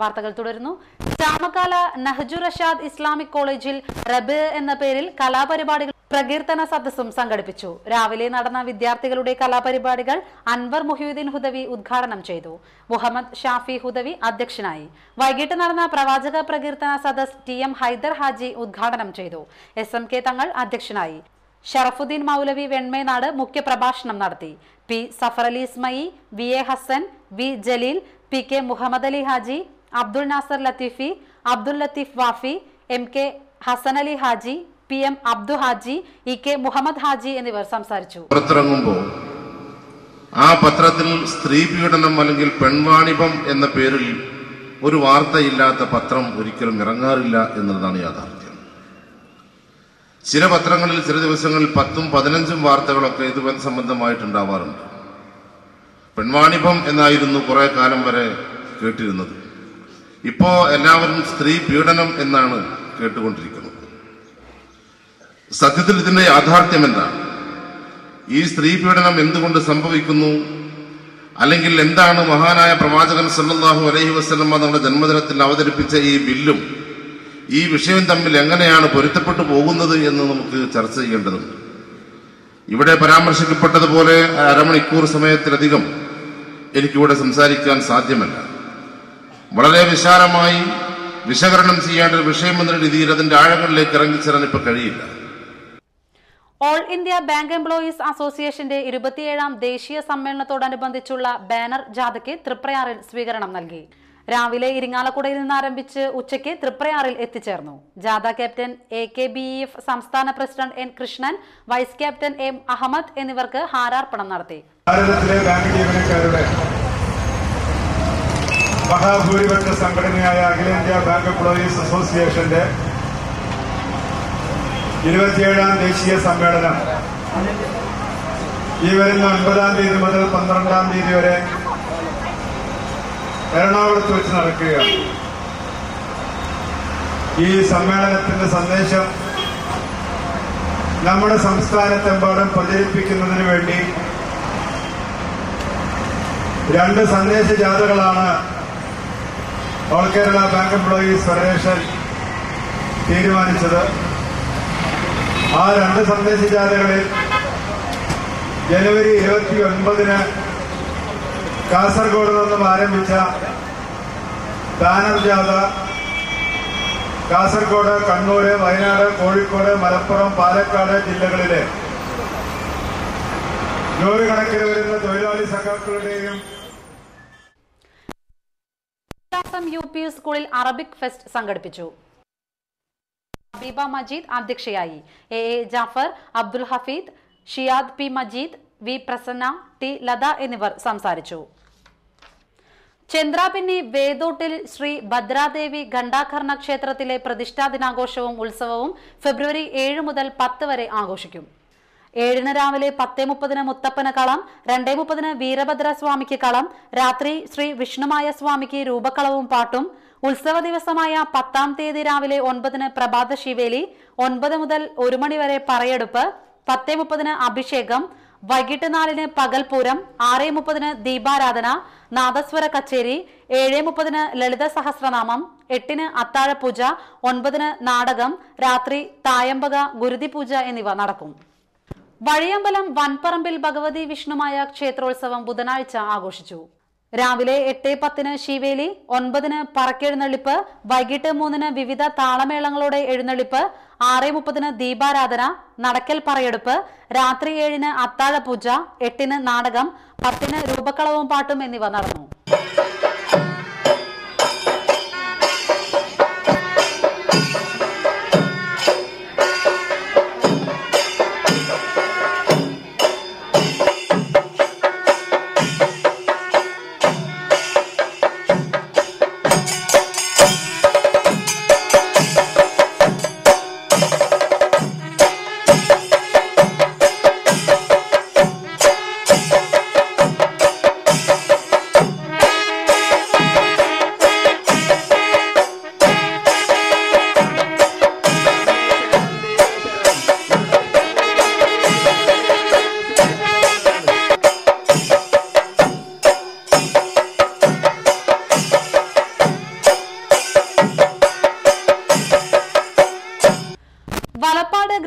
വാർത്തകൾ തുടരുന്നു. ചാമക്കാല നഹ്ജുർ റഷാദ് ഇസ്ലാമിക് കോളേജിൽ റബ് എന്ന പേരിൽ കലാപരിപാടികൾ പ്രകീർത്തന സദസ്സും സംഘടിപ്പിച്ചു. രാവിലെ നടന്ന വിദ്യാർത്ഥികളുടെ കലാപരിപാടികൾ അൻവർ മുഹിയുദ്ദീൻ ഹുദവി ഉദ്ഘാടനം ചെയ്തു. മുഹമ്മദ് ഷാഫി ഹുദവി അധ്യക്ഷനായി. വൈകിട്ട് നടന്ന പ്രവാചക പ്രകീർത്തന സദസ് TM ഹൈദർ ഹാജി ഉദ്ഘാടനം ചെയ്തു. SMK തങ്ങൾ അധ്യക്ഷനായി. ഷറഫുദ്ദീൻ മൗലവി വെൺമേനാട് മുഖ്യപ്രഭാഷണം നടത്തി. P Zafar Ali ഇസ്മയി, VA Hasan, V Jaleel, PK Muhammad Ali Haji, Abdul Nasar Latheefi, Abdul Latheef Wafy, MK Hasan Ali Haji, PM Abdu Haji, EK Muhammad Haji എന്നിവർ സംസാരിച്ചു. പുറത്തിറങ്ങുമ്പോൾ ആ പത്രത്തിൽ സ്ത്രീ പീഡനം അല്ലെങ്കിൽ പെൺവാണിഭം എന്ന പേരിൽ ഒരു വാർത്തയില്ലാത്ത പത്രം ഒരിക്കലും ഇറങ്ങാറില്ല എന്നതാണ് യാഥാർത്ഥ്യം. ചില പത്രങ്ങളിൽ ചില ദിവസങ്ങളിൽ 10ഉം 15ഉം വാർത്തകളൊക്കെ ഇത് സംബന്ധമായിട്ടുണ്ടാവാറുണ്ട്. പെൺവാണിഭം എന്നായിരുന്നു കുറെ കാലം വരെ കേട്ടിരുന്നത്. ഇപ്പോ എല്ലാവരും സ്ത്രീ പീഡനം എന്നാണ് കേട്ടുകൊണ്ടിരിക്കുന്നത്. സത്യത്തിൽ ഇതിന്റെ യാഥാർത്ഥ്യം എന്താണ്? ഈ സ്ത്രീ പീഡനം എന്തുകൊണ്ട് സംഭവിക്കുന്നു? അല്ലെങ്കിൽ എന്താണ് മഹാനായ പ്രവാചകൻ സല്ലല്ലാഹു അലൈഹി വസല്ലം തങ്ങളുടെ ജന്മദിനത്തിൽ അവതരിപ്പിച്ച ഈ ബില്ലും ഈ വിഷയം തമ്മിൽ എങ്ങനെയാണ് പൊരുത്തപ്പെട്ടു പോകുന്നത് എന്ന് നമുക്ക് ചർച്ച ചെയ്യേണ്ടതുണ്ട്. ഇവിടെ പരാമർശിക്കപ്പെട്ടതുപോലെ അരമണിക്കൂർ സമയത്തിലധികം എനിക്കിവിടെ സംസാരിക്കാൻ സാധ്യമല്ല. വളരെ വിശാലമായി വിശകലനം ചെയ്യേണ്ട ഒരു വിഷയമെന്ന രീതിയിൽ അതിന്റെ ആഴങ്ങളിലേക്ക് ഇറങ്ങിച്ചേരാൻ ഇപ്പൊ കഴിയില്ല. ഓൾ ഇന്ത്യ ബാങ്ക് എംപ്ലോയീസ് അസോസിയേഷന്റെ 27ാം ദേശീയ സമ്മേളനത്തോടനുബന്ധിച്ചുള്ള ബാനർ ജാഥയ്ക്ക് തൃപ്രയാറിൽ സ്വീകരണം നൽകി. രാവിലെ ഇരിങ്ങാലക്കുടയിൽ നിന്ന് ആരംഭിച്ച് ഉച്ചയ്ക്ക് തൃപ്രയാറിൽ എത്തിച്ചേർന്നു. ജാഥ ക്യാപ്റ്റൻ AKBEF സംസ്ഥാന president N Krishnan, vice captain M Ahmed എന്നിവർക്ക് ഹാരാർപ്പണം നടത്തി. ഭാരതത്തിലെ ബാങ്ക് ജീവനക്കാരുടെ മഹാഭൂരിപക്ഷ സംഘടനയായ അഖിലേന്ത്യാ ബാങ്ക് എംപ്ലോയീസ് അസോസിയേഷന്റെ 27ാം ദേശീയ സമ്മേളനം ഈ വരുന്ന 9-ാം തീയതി മുതൽ 12-ാം തീയതി വരെ എറണാകുളത്ത് വെച്ച് നടക്കുകയാണ്. ഈ സമ്മേളനത്തിന്റെ സന്ദേശം നമ്മുടെ സംസ്ഥാനത്തെമ്പാടും പ്രചരിപ്പിക്കുന്നതിന് വേണ്ടി 2 സന്ദേശ ജാഥകളാണ് all Kerala bank employees federation തീരുമാനിച്ചത്. ആ 2 സന്ദേശ ജാഥകളിൽ ജനുവരി 29-ന് കാസർഗോഡ് നിന്നും ആരംഭിച്ച ബാനർ ജാഥ കാസർഗോഡ്, കണ്ണൂര്, വയനാട്, കോഴിക്കോട്, മലപ്പുറം, പാലക്കാട് ജില്ലകളിലെ നൂറുകണക്കിന് വരുന്ന തൊഴിലാളി സഖാക്കളുടെയും UP സ്കൂളിൽ അറബിക് ഫെസ്റ്റ് സംഘടിപ്പിച്ചു. ഹബീബ മജീദ് അധ്യക്ഷയായി. AA Jafar, Abdul Hafeed, Shiyad P Majeed, V Prasanna, T Latha എന്നിവർ സംസാരിച്ചു. ചന്ദ്രാപിന്നി വേദോട്ടിൽ ശ്രീ ഭദ്രാദേവി ഖണ്ഡാകർണ ക്ഷേത്രത്തിലെ പ്രതിഷ്ഠാ ദിനാഘോഷവും ഉത്സവവും ഫെബ്രുവരി 7 മുതൽ 10 വരെ ആഘോഷിക്കും. 7-ന് രാവിലെ 10:30 മുത്തപ്പന് കളം, 2:30 വീരഭദ്രസ്വാമിക്ക് കളം, രാത്രി ശ്രീ വിഷ്ണുമായ സ്വാമിക്ക് രൂപക്കളവും പാട്ടും. ഉത്സവ ദിവസമായ 10-ാം തീയതി രാവിലെ 9-ന് പ്രഭാത ശിവേലി, 9 മുതൽ 1 മണി വരെ പറയെടുപ്പ്, 10:30 അഭിഷേകം, വൈകിട്ട് 4-ന് പകൽപൂരം, 6:30 ദീപാരാധന, നാദസ്വര കച്ചേരി, 7:30 ലളിത സഹസ്രനാമം, 8-ന് അത്താഴപൂജ, 9-ന് നാടകം, രാത്രി തായമ്പക, ഗുരുതി പൂജ എന്നിവ നടക്കും. വഴിയമ്പലം വൻപറമ്പിൽ ഭഗവതി വിഷ്ണുമായ ക്ഷേത്രോത്സവം ബുധനാഴ്ച ആഘോഷിച്ചു. രാവിലെ 8:10-ന് ശിവേലി, 9-ന് പറക്കെഴുന്നള്ളിപ്പ്, വൈകിട്ട് 3-ന് വിവിധ താളമേളങ്ങളോടെ എഴുന്നള്ളിപ്പ്, 6:30-ന് ദീപാരാധന, നടക്കൽ പറയെടുപ്പ്, രാത്രി 7-ന് അത്താഴപൂജ, 8-ന് നാടകം, 10-ന് രൂപക്കളവും പാട്ടും എന്നിവ നടന്നു.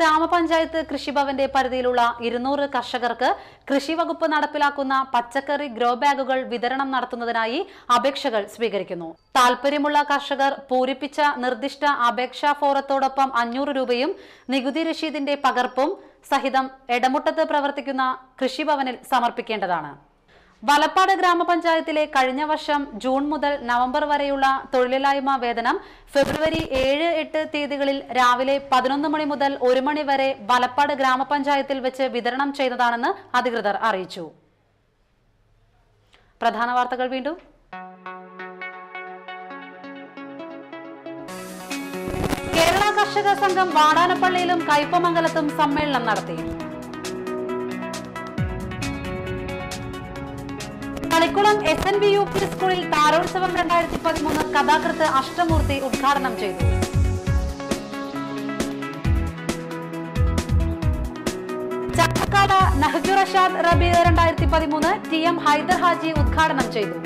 ഗ്രാമപഞ്ചായത്ത് കൃഷിഭവന്റെ പരിധിയിലുള്ള 200 കർഷകർക്ക് കൃഷി വകുപ്പ് നടപ്പിലാക്കുന്ന പച്ചക്കറി ഗ്രോ ബാഗുകൾ വിതരണം നടത്തുന്നതിനായി അപേക്ഷകൾ സ്വീകരിക്കുന്നു. താൽപര്യമുള്ള കർഷകർ പൂരിപ്പിച്ച നിർദ്ദിഷ്ട അപേക്ഷാ ഫോറത്തോടൊപ്പം 500 രൂപയും നികുതി രശീതിന്റെ പകർപ്പും സഹിതം എടമുട്ടത്ത് പ്രവർത്തിക്കുന്ന കൃഷിഭവനിൽ സമർപ്പിക്കേണ്ടതാണ്. വലപ്പാട് ഗ്രാമപഞ്ചായത്തിലെ കഴിഞ്ഞ വർഷം ജൂൺ മുതൽ നവംബർ വരെയുള്ള തൊഴിലില്ലായ്മ വേതനം ഫെബ്രുവരി 7, 8 തീയതികളിൽ രാവിലെ 11 മണി മുതൽ 1 മണി വരെ വലപ്പാട് ഗ്രാമപഞ്ചായത്തിൽ വെച്ച് വിതരണം ചെയ്തതാണെന്ന് അധികൃതർ അറിയിച്ചു. പ്രധാന വാർത്തകൾ വീണ്ടും. കേരള കർഷക സംഘം വാടാനപ്പള്ളിയിലും കയ്പമംഗലത്തും സമ്മേളനം നടത്തി. കളിക്കുളം SNBUP സ്കൂളിൽ താരോത്സവം 2013 കഥാകൃത്ത് അഷ്ടമൂർത്തി ഉദ്ഘാടനം ചെയ്തു. ചാലക്കാട് നഹ്ജു റഷാദ് റബി 2013 TM ഹൈദർ ഹാജി ഉദ്ഘാടനം ചെയ്തു.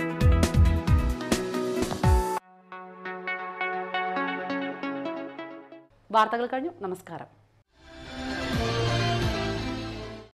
വാർത്തകൾ കഴിഞ്ഞു. നമസ്കാരം.